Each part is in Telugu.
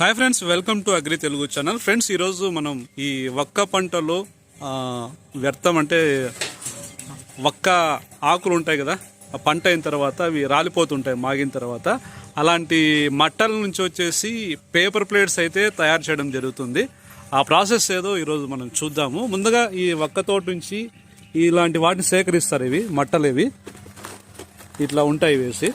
Hi friends, welcome to agri Telugu channel. Friends, ఈరోజు మనం ఈ వక్క పంటలో వ్యర్థం అంటే వక్క ఆకులు ఉంటాయి కదా, ఆ పంట అయిన తర్వాత అవి రాలిపోతుంటాయి మాగిన తర్వాత. అలాంటి మట్టల నుంచి వచ్చేసి పేపర్ ప్లేట్స్ అయితే తయారు చేయడం జరుగుతుంది. ఆ ప్రాసెస్ ఏదో ఈరోజు మనం చూద్దాము. ముందుగా ఈ వక్క తోట నుంచి ఇలాంటి వాటిని సేకరిస్తారు. ఇవి మట్టలు, ఇవి ఇట్లా ఉంటాయి వేసి.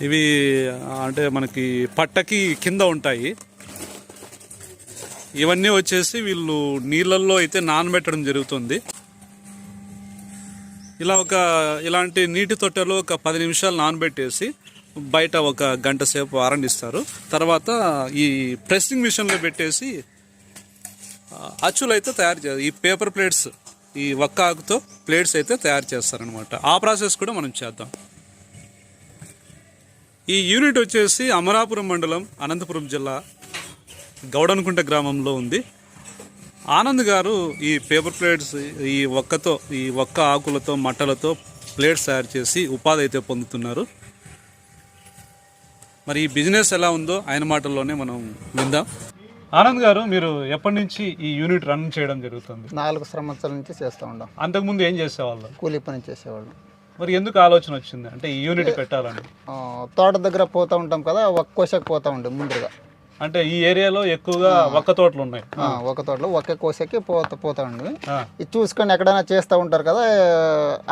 ఇవి అంటే మనకి పట్టకి కింద ఉంటాయి. ఇవన్నీ వచ్చేసి వీళ్ళు నీళ్ళల్లో అయితే నానబెట్టడం జరుగుతుంది. ఇలాంటి నీటి తొట్టెలో ఒక 10 నిమిషాలు నానబెట్టేసి బయట ఒక గంట సేపు ఆరండిస్తారు. తర్వాత ఈ ప్రెస్సింగ్ మిషన్లో పెట్టేసి అచ్చులు అయితే తయారు చేస్తారు. ఈ పేపర్ ప్లేట్స్, ఈ వక్క ఆకుతో ప్లేట్స్ అయితే తయారు చేస్తారనమాట. ఆ ప్రాసెస్ కూడా మనం చేద్దాం. ఈ యూనిట్ వచ్చేసి అమరాపురం మండలం, అనంతపురం జిల్లా, గౌడనుకుంట గ్రామంలో ఉంది. ఆనంద్ గారు ఈ పేపర్ ప్లేట్స్, ఈ వక్క ఆకులతో మట్టలతో ప్లేట్స్ తయారు చేసి ఉపాధి అయితే పొందుతున్నారు. మరి ఈ బిజినెస్ ఎలా ఉందో ఆయన మాటల్లోనే మనం విందాం. ఆనంద్ గారు, మీరు ఎప్పటి నుంచి ఈ యూనిట్ రన్ చేయడం జరుగుతుంది? 4 సంవత్సరాల నుంచి చేస్తూ ఉంటాం. అంతకుముందు ఏం చేసేవాళ్ళు? కూలీ పని చేసేవాళ్ళు. మరి ఎందుకు ఆలోచన వచ్చింది అంటే ఈ యూనిట్ పెట్టాలని? తోట దగ్గర పోతూ ఉంటాం కదా, ఒక్క కోసకి పోతూ ఉండే ముందుగా. అంటే ఈ ఏరియాలో ఎక్కువగా ఒక్క తోటలు ఉన్నాయి. ఒక తోటలో ఒక్క కోసకి పోతా ఉండి ఇది చూసుకొని ఎక్కడైనా చేస్తూ ఉంటారు కదా,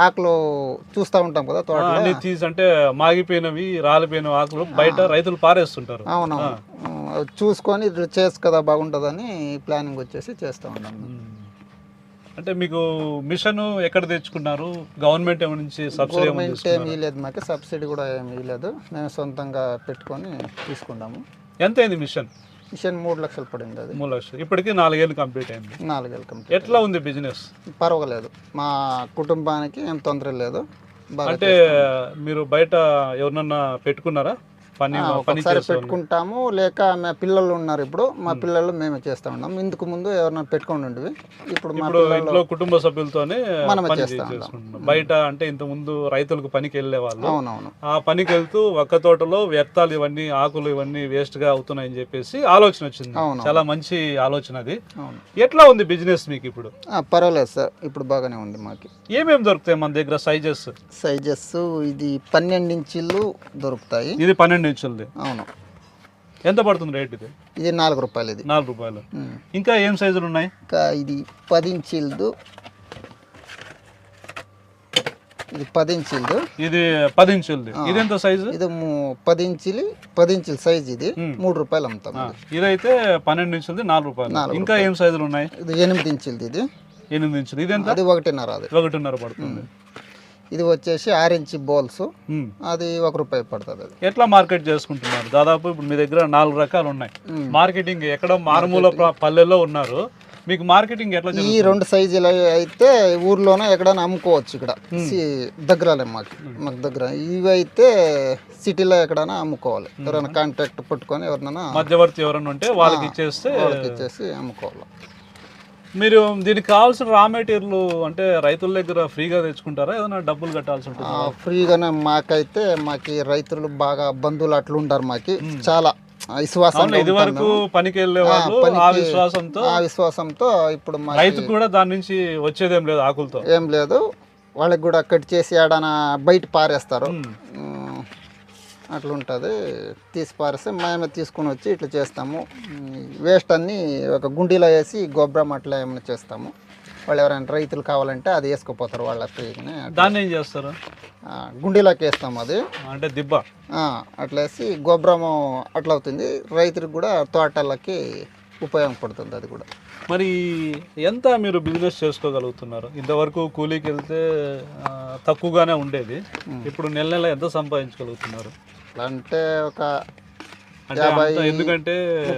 ఆకులు చూస్తూ ఉంటాం కదా తోటలో. అంటే మాగిపోయినవి, రాలిపోయిన ఆకులు బయట రైతులు పారేస్తుంటారు. అవునవును, చూసుకొని ఇది చేసు కదా బాగుంటుందని ప్లానింగ్ వచ్చేసి చేస్తూ ఉంటాం. అంటే మీకు మిషన్ ఎక్కడ తెచ్చుకున్నారు? గవర్నమెంట్ ఏమి నుంచి సబ్సిడీ? గవర్నమెంట్ ఏమీ లేదు మాకు, సబ్సిడీ కూడా ఏమీ లేదు. మేము సొంతంగా పెట్టుకొని తీసుకున్నాము. ఎంత అయింది మిషన్? 3 లక్షలు పడింది. అది 3 లక్షలు. ఇప్పటికి 4 ఏళ్ళు కంప్లీట్ అయింది. 4 ఏళ్ళు కంప్లీట్. ఎట్లా ఉంది బిజినెస్? పర్వాలేదు, మా కుటుంబానికి ఏం తొందర లేదు. అంటే మీరు బయట ఎవరినన్నా పెట్టుకున్నారా? ఒకసారి పెట్టుకుంటాము, లేక మా పిల్లలు ఉన్నారు. ఇప్పుడు మా పిల్లలు మేమే చేస్తా ఉన్నాం. ఇందుకు ముందు ఎవరైనా పెట్టుకుని ఉండేవి. ఇప్పుడు ఇంట్లో కుటుంబ సభ్యులతోనే మనమే చేస్తాం. బయట అంటే ఇంత ముందు రైతులకు పనికి వెళ్ళే వాళ్ళు. అవునవును, ఆ పనికి వెళ్తూ ఒక్క తోటలో వ్యర్థాలు ఇవన్నీ, ఆకులు ఇవన్నీ వేస్ట్ గా అవుతున్నాయని చెప్పేసి ఆలోచన వచ్చింది. చాలా మంచి ఆలోచన అది. ఎట్లా ఉంది బిజినెస్ మీకు ఇప్పుడు? పర్వాలేదు సార్, ఇప్పుడు బాగానే ఉంది. మాకు ఏమేమి దొరుకుతాయి మన దగ్గర? సైజెస్ ఇది 12 ఇంచులు దొరుకుతాయి. ఇది 12 ఇంచులది. అవును. ఎంత పడుతుంది రేట్? ఇది 4 రూపాయలు. ఇది 4 రూపాయలు. ఇంకా ఏం సైజులు ఉన్నాయి? ఇది 10 ఇంచులది. ఇది 10 ఇంచులది. ఇది 10 ఇంచులది. ఇది ఎంత సైజు? ఇది 10 ఇంచుల సైజ్. ఇది 3 రూపాయలు అమ్ముతాం. ఇదైతే 12 ఇంచులది 4 రూపాయలు. ఇంకా ఏం సైజులు ఉన్నాయి? ఇది 8 ఇంచులది. ఇది 8 ఇంచులు. ఇది ఎంత? అది 1.5. అది 1.5 పడుతుంది. ఇది వచ్చేసి 6 ఇంచ్ బౌల్స్. అది 1 రూపాయి పడుతుంది. అది ఎట్లా మార్కెట్ చేసుకుంటున్నారు? దాదాపు ఇప్పుడు మీ దగ్గర 4 రకాలు ఉన్నాయి. మార్కెటింగ్ ఎక్కడ మారుమూల పల్లెల్లో ఉన్నారు, మీకు మార్కెటింగ్ ఎట్లా? ఈ 2 సైజులు అయితే ఊర్లోనే ఎక్కడైనా అమ్ముకోవచ్చు. ఇక్కడ దగ్గరలే మాకు దగ్గర. ఇవి అయితే సిటీలో ఎక్కడైనా అమ్ముకోవాలి. ఎవరైనా కాంటాక్ట్ పట్టుకొని ఎవరైనా మధ్యవర్తి ఎవరైనా ఉంటే వాళ్ళకి ఇచ్చేసి అమ్ముకోవాలి. మీరు దీనికి కావాల్సిన రా మెటీరియల్ అంటే రైతుల దగ్గర ఫ్రీగా తెచ్చుకుంటారా, ఏదైనా డబ్బులు కట్టాల్సి ఉంటుంది? ఫ్రీగానే. మాకు రైతులు బాగా బంధువులు అట్లా ఉంటారు. మాకు చాలా విశ్వాసం. ఇది వరకు పనికి వెళ్ళే వాళ్ళు ఆ విశ్వాసంతో ఇప్పుడు రైతు కూడా దాని నుంచి వచ్చేదేం లేదు, ఆకులతో ఏం లేదు. వాళ్ళకి కూడా కట్ చేసి ఏడైనా బయట పారేస్తారు. అట్లా ఉంటుంది. తీసి పారేస్తే మేమే తీసుకుని వచ్చి ఇట్లా చేస్తాము. వేస్ట్ అన్నీ ఒక గుండీలో వేసి గొబ్బరం అట్లా ఏమైనా చేస్తాము. వాళ్ళు ఎవరైనా రైతులు కావాలంటే అది వేసుకుపోతారు. వాళ్ళ ఫ్రీగానే. దాన్ని ఏం చేస్తారు? గుండీలోకి వేస్తాము. అది అంటే దిబ్బ అట్లా వేసి గొబ్బరము అట్లా అవుతుంది. రైతులకు కూడా తోటలకి ఉపయోగపడుతుంది. అది కూడా. మరి ఎంత మీరు బిజినెస్ చేసుకోగలుగుతున్నారు? ఇంతవరకు కూలీకి వెళ్తే తక్కువగానే ఉండేది, ఇప్పుడు నెల ఎంత సంపాదించగలుగుతున్నారు? అంటే ఒక 50, ఎందుకంటే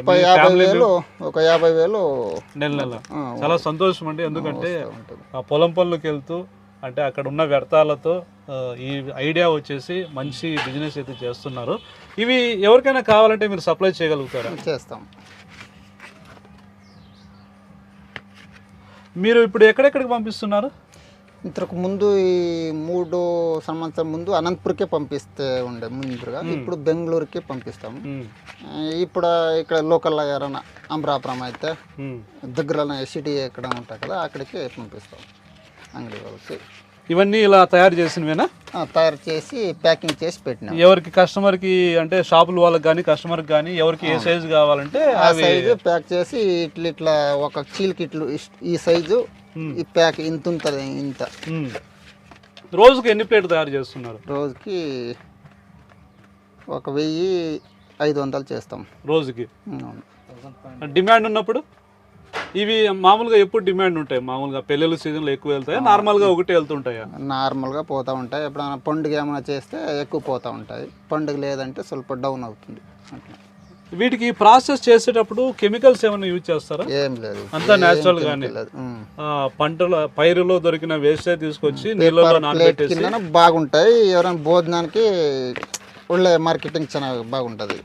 50,000 నెల. చాలా సంతోషం అండి. ఎందుకంటే ఆ పొలం పనులకు వెళ్తూ అంటే అక్కడ ఉన్న వ్యర్థాలతో ఈ ఐడియా వచ్చేసి మంచి బిజినెస్ అయితే చేస్తున్నారు. ఇవి ఎవరికైనా కావాలంటే మీరు సప్లై చేయగలుగుతారా? చేస్తాం. మీరు ఇప్పుడు ఎక్కడెక్కడికి పంపిస్తున్నారు? ఇంతకు ముందు ఈ 3 సంవత్సరం ముందు అనంతపురకే పంపిస్తే ఉండే ముందుగా, ఇప్పుడు బెంగళూరుకి పంపిస్తాము. ఇప్పుడు ఇక్కడ లోకల్లో ఎవరైనా అమరాపురం అయితే దగ్గర సిటీ ఎక్కడ ఉంటాయి కదా, అక్కడికి పంపిస్తాం అంగడి వాళ్ళకి. ఇవన్నీ ఇలా తయారు చేసినవేనా? తయారు చేసి ప్యాకింగ్ చేసి పెట్టినాం. ఎవరికి కస్టమర్కి అంటే షాపుల వాళ్ళకి కానీ కస్టమర్కి కానీ ఎవరికి ఏ సైజు కావాలంటే ఆ సైజు ప్యాక్ చేసి ఇట్లా ఒక చీలకి ఇట్లు ఈ సైజు ఈ ప్యాక్ ఇంత ఉంటుంది. ఇంత రోజుకి ఎన్ని ప్లేట్లు తయారు చేస్తున్నారు? రోజుకి 1500 చేస్తాం రోజుకి. డిమాండ్ ఉన్నప్పుడు ఇవి మామూలుగా ఎప్పుడు డిమాండ్ ఉంటాయి? మామూలుగా పెళ్ళిళ్ళ సీజన్లో ఎక్కువ వెళ్తాయా, నార్మల్గా ఒకటే వెళ్తుంటాయా? నార్మల్గా పోతూ ఉంటాయి. ఎప్పుడైనా పండుగ ఏమైనా చేస్తే ఎక్కువ పోతూ ఉంటాయి, పండుగ లేదంటే ಸ್ವಲ್ಪ డౌన్ అవుతుంది. అట్లా వీటికి ప్రాసెస్ చేసేటప్పుడు కెమికల్స్ ఏమైనా యూజ్ చేస్తారా? ఏం లేదు, అంతా న్యాచురల్ గానే పంటల పైరులో దొరికిన వేస్టే తీసుకొచ్చి నీళ్ళలో నానబెట్టేసి కింద బాగుంటాయి. ఎవరైనా భోజనానికి ఒళ్ళే మార్కెటింగ్ చాలా బాగుంటుంది.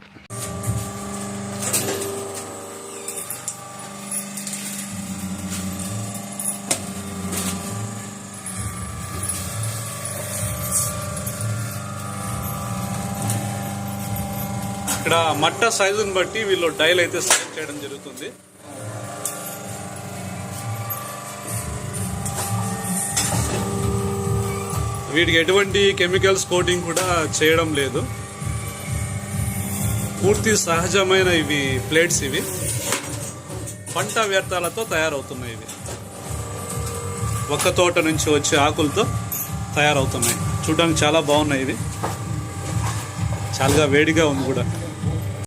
ఇక్కడ మట్ట సైజుని బట్టి వీళ్ళు డైల్ అయితే సెలెక్ట్ చేయడం జరుగుతుంది. వీటికి ఎటువంటి కెమికల్స్ కోటింగ్ కూడా చేయడం లేదు, పూర్తి సహజమైన ఇవి ప్లేట్స్. ఇవి పంట వ్యర్థాలతో తయారవుతున్నాయి. ఇవి ఒక్క తోట నుంచి వచ్చే ఆకులతో తయారవుతున్నాయి. చూడడానికి చాలా బాగున్నాయి. ఇది చాలా వేడిగా ఉంది కూడా.